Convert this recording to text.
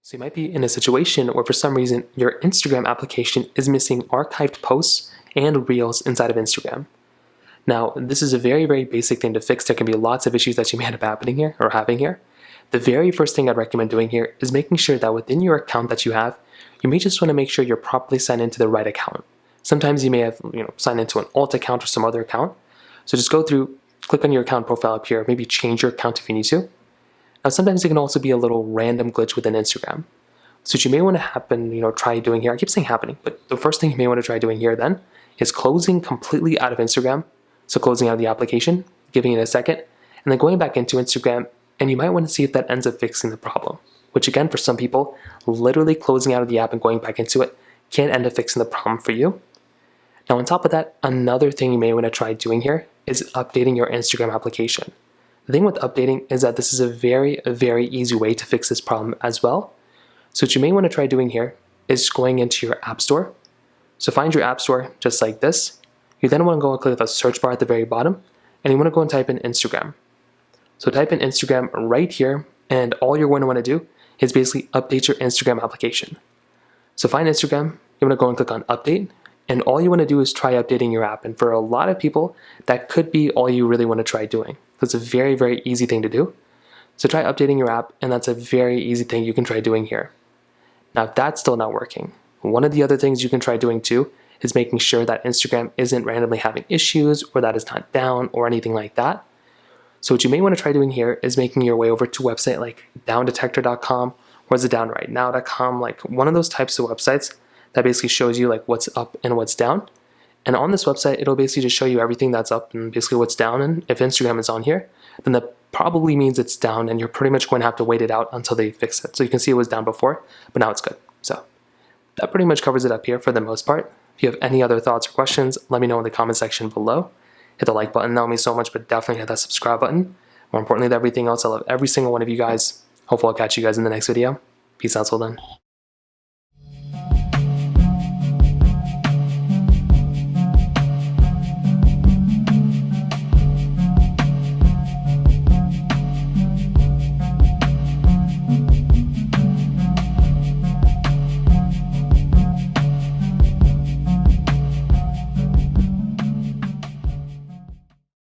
So you might be in a situation where for some reason your Instagram application is missing archived posts and reels inside of Instagram. Now, this is a very, very basic thing to fix. There can be lots of issues that you may end up happening here or having here. The very first thing I'd recommend doing here is making sure that within your account that you have, you may just want to make sure you're properly signed into the right account. Sometimes you may have signed into an alt account or some other account. So just go through, click on your account profile up here, maybe change your account if you need to. Now, sometimes it can also be a little random glitch within Instagram. So what you may want to try doing here, I keep saying happening, but the first thing you may want to try doing here then is closing completely out of Instagram. So closing out of the application, giving it a second, and then going back into Instagram, and you might want to see if that ends up fixing the problem. Which again, for some people, literally closing out of the app and going back into it can end up fixing the problem for you. Now on top of that, another thing you may want to try doing here is updating your Instagram application. The thing with updating is that this is a very, very easy way to fix this problem as well. So what you may want to try doing here is going into your app store. So find your app store just like this. You then want to go and click the search bar at the very bottom, and you want to go and type in Instagram. So type in Instagram right here, and all you're going to want to do is basically update your Instagram application. So find Instagram, you want to go and click on update, and all you want to do is try updating your app. And for a lot of people, that could be all you really want to try doing. It's a very, very easy thing to do. So try updating your app, and that's a very easy thing you can try doing here. Now, if that's still not working, one of the other things you can try doing too is making sure that Instagram isn't randomly having issues or that it's not down or anything like that. So what you may want to try doing here is making your way over to a website like downdetector.com or is it downrightnow.com, like one of those types of websites that basically shows you like what's up and what's down. And on this website, it'll basically just show you everything that's up and basically what's down. And if Instagram is on here, then that probably means it's down and you're pretty much going to have to wait it out until they fix it. So you can see it was down before, but now it's good. So that pretty much covers it up here for the most part. If you have any other thoughts or questions, let me know in the comment section below. Hit the like button, that would mean so much, but definitely hit that subscribe button. More importantly than everything else, I love every single one of you guys. Hopefully I'll catch you guys in the next video. Peace out till then.